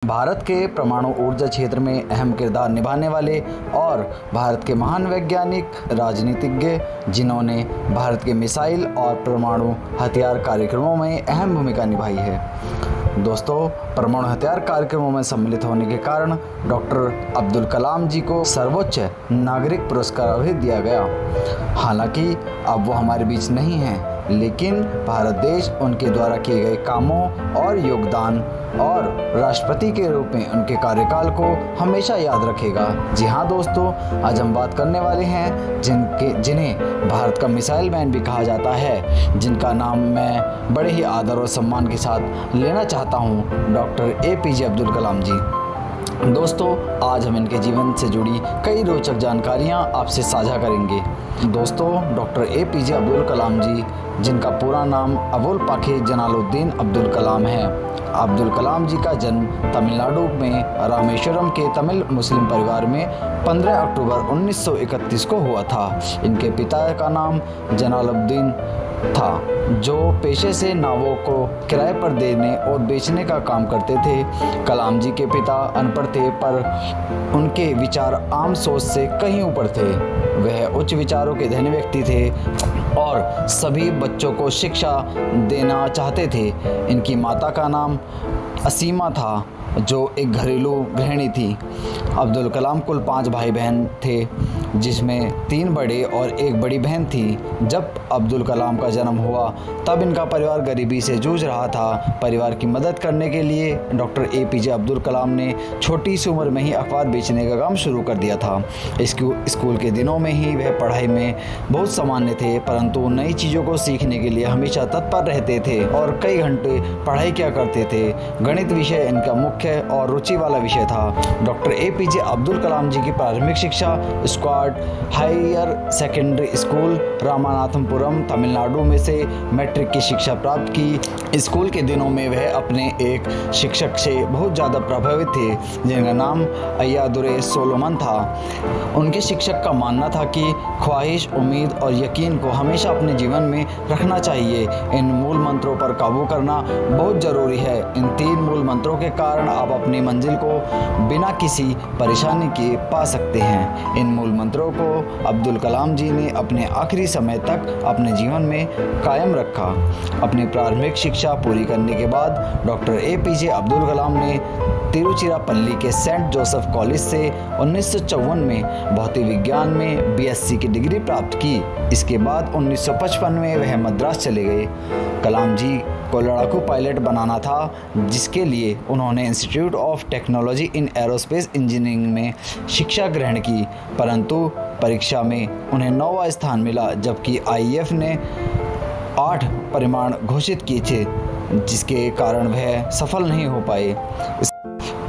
भारत के परमाणु ऊर्जा क्षेत्र में अहम किरदार निभाने वाले और भारत के महान वैज्ञानिक राजनीतिज्ञ जिन्होंने भारत के मिसाइल और परमाणु हथियार कार्यक्रमों में अहम भूमिका निभाई है। दोस्तों, परमाणु हथियार कार्यक्रमों में सम्मिलित होने के कारण डॉक्टर अब्दुल कलाम जी को सर्वोच्च नागरिक पुरस्कार भी दिया गया। हालांकि अब वो हमारे बीच नहीं हैं, लेकिन भारत देश उनके द्वारा किए गए कामों और योगदान और राष्ट्रपति के रूप में उनके कार्यकाल को हमेशा याद रखेगा। जी हाँ दोस्तों, आज हम बात करने वाले हैं जिन्हें भारत का मिसाइल मैन भी कहा जाता है, जिनका नाम मैं बड़े ही आदर और सम्मान के साथ लेना चाहता हूँ, डॉक्टर APJ अब्दुल कलाम जी। दोस्तों, आज हम इनके जीवन से जुड़ी कई रोचक जानकारियाँ आपसे साझा करेंगे। दोस्तों, डॉक्टर APJ अब्दुल कलाम जी, जिनका पूरा नाम अबुल पाखिर जलालुद्दीन अब्दुल कलाम है। अब्दुल कलाम जी का जन्म तमिलनाडु में रामेश्वरम के तमिल मुस्लिम परिवार में 15 अक्टूबर 1931 को हुआ था। इनके पिता का नाम जलालुद्दीन था, जो पेशे से नावों को किराए पर देने और बेचने का काम करते थे। कलाम जी के पिता अनपढ़ थे, पर उनके विचार आम सोच से कहीं ऊपर थे। वह उच्च विचारों के धनी व्यक्ति थे और सभी बच्चों को शिक्षा देना चाहते थे। इनकी माता का नाम असीमा था, जो एक घरेलू गृहिणी थी। अब्दुल कलाम कुल 5 भाई बहन थे, जिसमें 3 बड़े और 1 बड़ी बहन थी। जब अब्दुल कलाम का जन्म हुआ तब इनका परिवार गरीबी से जूझ रहा था। परिवार की मदद करने के लिए डॉक्टर APJ अब्दुल कलाम ने छोटी सी उम्र में ही अखबार बेचने का काम शुरू कर दिया था। स्कूल के दिनों में ही वह पढ़ाई में बहुत सामान्य थे, परंतु नई चीज़ों को सीखने के लिए हमेशा तत्पर रहते थे और कई घंटे पढ़ाई किया करते थे। गणित विषय इनका मुख्य और रुचि वाला विषय था। डॉक्टर APJ अब्दुल कलाम जी की प्रारंभिक शिक्षा Schwartz higher secondary school Ramanathapuram Tamil Nadu में से मैट्रिक की शिक्षा प्राप्त की। स्कूल के दिनों में वह अपने एक शिक्षक से बहुत ज़्यादा प्रभावित थे, जिनका नाम अय्यादुरै सोलोमन था। उनके शिक्षक का मानना था कि ख्वाहिश, उम्मीद और यकीन को हमेशा अपने जीवन में रखना चाहिए। इन मूल मंत्रों पर काबू करना बहुत ज़रूरी है। इन 3 मूल मंत्रों के कारण आप अपनी मंजिल को बिना किसी परेशानी के पा सकते हैं। इन मूल मंत्रों को अब्दुल कलाम जी ने अपने आखिरी समय तक अपने जीवन में कायम रखा। अपनी प्रारंभिक शिक्षा पूरी करने के बाद डॉक्टर APJ अब्दुल कलाम ने तिरुचिरापल्ली के सेंट जोसेफ कॉलेज से 1954 में भौतिक विज्ञान में BSc की डिग्री प्राप्त की। इसके बाद 1955 में वह मद्रास चले गए। कलाम जी को लड़ाकू पायलट बनाना था, जिसके लिए उन्होंने institute of technology in aerospace engineering में शिक्षा ग्रहण की, परंतु परीक्षा में उन्हें 9वां स्थान मिला, जबकि IAF ने 8 परिमाण घोषित किए थे, जिसके कारण वह सफल नहीं हो पाए।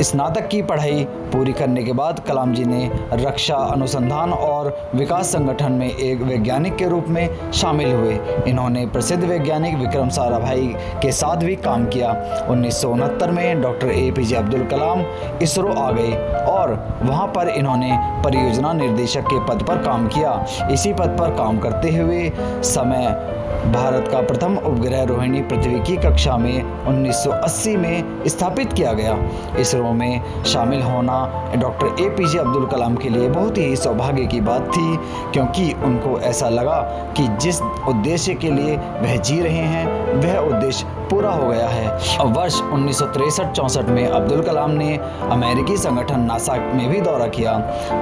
स्नातक की पढ़ाई पूरी करने के बाद कलाम जी ने रक्षा अनुसंधान और विकास संगठन में एक वैज्ञानिक के रूप में शामिल हुए। इन्होंने प्रसिद्ध वैज्ञानिक विक्रम साराभाई के साथ भी काम किया। 1969 में डॉक्टर APJ अब्दुल कलाम इसरो आ गए और वहां पर इन्होंने परियोजना निर्देशक के पद पर काम किया। इसी पद पर काम करते हुए समय भारत का प्रथम उपग्रह रोहिणी पृथ्वी की कक्षा में 1980 में स्थापित किया गया। इसरो में शामिल होना डॉक्टर APJ अब्दुल कलाम के लिए बहुत ही सौभाग्य की बात थी, क्योंकि उनको ऐसा लगा कि जिस उद्देश्य के लिए वह जी रहे हैं वह उद्देश्य पूरा हो गया है। वर्ष 1963-64 में अब्दुल कलाम ने अमेरिकी संगठन नासा में भी दौरा किया।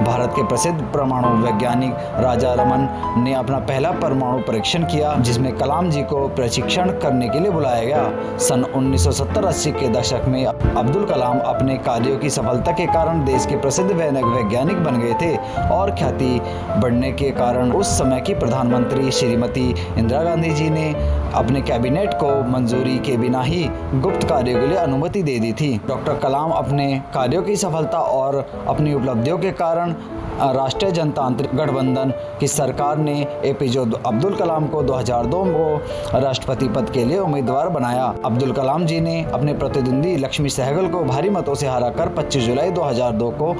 भारत के प्रसिद्ध परमाणु वैज्ञानिक राजा रमन ने अपना पहला परमाणु परीक्षण किया, जिसमें कलाम जी को प्रशिक्षण करने के लिए बुलाया गया। सन 1970-80 के दशक में अब्दुल कलाम अपने कार्यों की सफलता के कारण देश के प्रसिद्ध वैज्ञानिक बन गए थे और ख्याति बढ़ने के कारण उस समय की प्रधानमंत्री श्रीमती इंदिरा गांधी जी ने अपने कैबिनेट को मंजूरी के बिना ही गुप्त कार्यों के लिए अनुमति दे दी थी। डॉक्टर कलाम अपने कार्यों की सफलता और अपनी उपलब्धियों के कारण राष्ट्रीय जनतांत्रिक गठबंधन की सरकार ने APJ अब्दुल कलाम को 2002 को राष्ट्रपति पद के लिए उम्मीदवार बनाया। अब्दुल कलाम जी ने अपने प्रतिद्वंदी लक्ष्मी सहगल को भारी मतों से हराकर 25 जुलाई 2002 को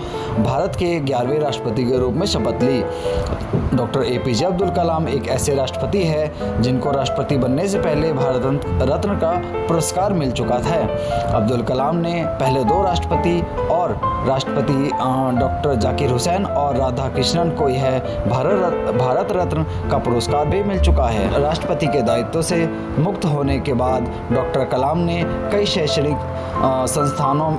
भारत के 11वें राष्ट्रपति के रूप में शपथ ली। डॉक्टर APJ अब्दुल कलाम एक ऐसे राष्ट्रपति हैं जिनको राष्ट्रपति बनने से पहले भारत रत्न का ऊर्जा पुरस्कार मिल चुका है। अब्दुल कलाम ने पहले 2 राष्ट्रपति और राष्ट्रपति डॉक्टर जाकिर हुसैन और राधा कृष्णन को यह भारत रत्न का पुरस्कार भी मिल चुका है। राष्ट्रपति के दायित्व से मुक्त होने के बाद डॉक्टर कलाम ने कई शैक्षणिक संस्थानों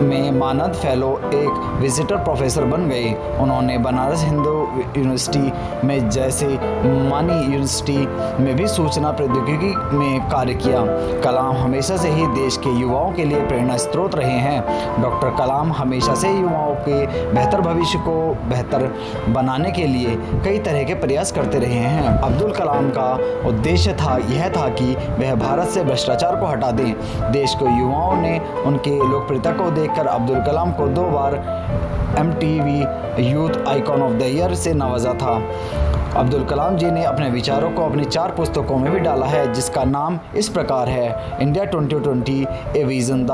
में मानद फेलो, एक विजिटर प्रोफेसर बन गए। उन्होंने बनारस हिंदू यूनिवर्सिटी में जैसे मानी यूनिवर्सिटी में भी सूचना प्रौद्योगिकी में कार्य किया। कलाम हमेशा से ही देश के युवाओं के लिए प्रेरणा स्रोत रहे हैं। डॉक्टर कलाम हमेशा से युवाओं के बेहतर भविष्य को बेहतर बनाने के लिए कई तरह के प्रयास करते रहे हैं। अब्दुल कलाम का उद्देश्य यह था कि वह भारत से भ्रष्टाचार को हटा दें। देश के युवाओं ने उनके लोकप्रियता को देखकर अब्दुल कलाम को 2 बार MTV youth icon of the year से नवाजा था। अब्दुल कलाम जी ने अपने विचारों को अपनी 4 पुस्तकों में भी डाला है, जिसका नाम इस प्रकार है: India 2020, a vision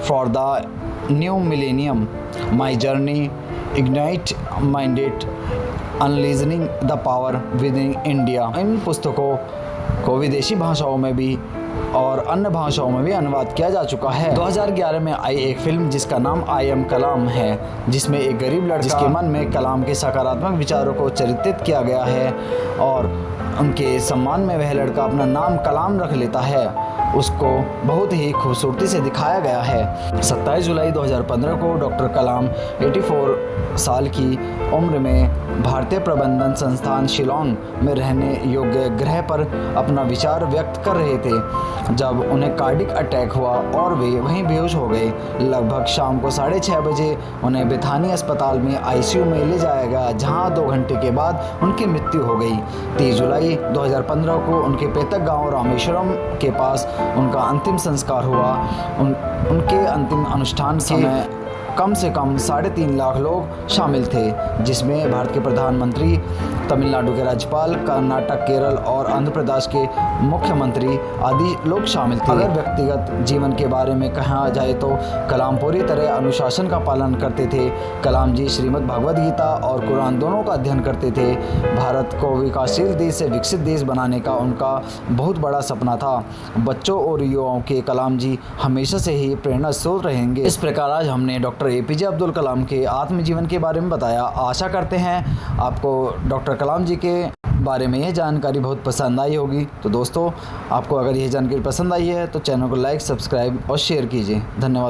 for the new millennium, my journey, ignite minded, unleashing the power within India. इन पुस्तकों को विदेशी भाषाओं में भी और अन्य भाषाओं में भी अनुवाद किया जा चुका है। 2011 में आई एक फिल्म जिसका नाम आई एम कलाम है, जिसमें एक गरीब लड़का जिसके मन में कलाम के सकारात्मक विचारों को चित्रित किया गया है और उनके सम्मान में वह लड़का अपना नाम कलाम रख लेता है, उसको बहुत ही खूबसूरती से दिखाया गया है। 27 जुलाई 2015 को डॉक्टर कलाम 84 साल की उम्र में भारतीय प्रबंधन संस्थान शिलोंग में रहने योग्य ग्रह पर अपना विचार व्यक्त कर रहे थे जब उन्हें कार्डिक अटैक हुआ और वे वहीं बेहोश हो गए। लगभग शाम को 6:30 बजे उन्हें बेथानी अस्पताल में ICU में ले जाया गया, जहां 2 घंटे के बाद उनकी मृत्यु हो गई। 30 जुलाई 2015 को उनके पैतृक गांव रामेश्वरम के पास उनका अंतिम संस्कार हुआ। उनके अंतिम अनुष्ठान समय कम से कम 3.5 लाख लोग शामिल थे, जिसमें भारत के प्रधानमंत्री, तमिलनाडु के राज्यपाल, कर्नाटक, केरल और आंध्र प्रदेश के मुख्यमंत्री आदि लोग शामिल थे। अगर व्यक्तिगत जीवन के बारे में कहा जाए तो कलाम पूरी तरह अनुशासन का पालन करते थे। कलाम जी श्रीमद् भगवद गीता और कुरान दोनों का अध्ययन करते थे। भारत को विकासशील देश से विकसित देश बनाने का उनका बहुत बड़ा सपना था। बच्चों और युवाओं के कलाम जी हमेशा से ही प्रेरणा स्रोत रहेंगे। इस प्रकार आज हमने डॉक्टर APJ अब्दुल कलाम के आत्मजीवन के बारे में बताया। आशा करते हैं आपको डॉक्टर कलाम जी के बारे में यह जानकारी बहुत पसंद आई होगी। तो दोस्तों, आपको अगर यह जानकारी पसंद आई है तो चैनल को लाइक, सब्सक्राइब और शेयर कीजिए। धन्यवाद।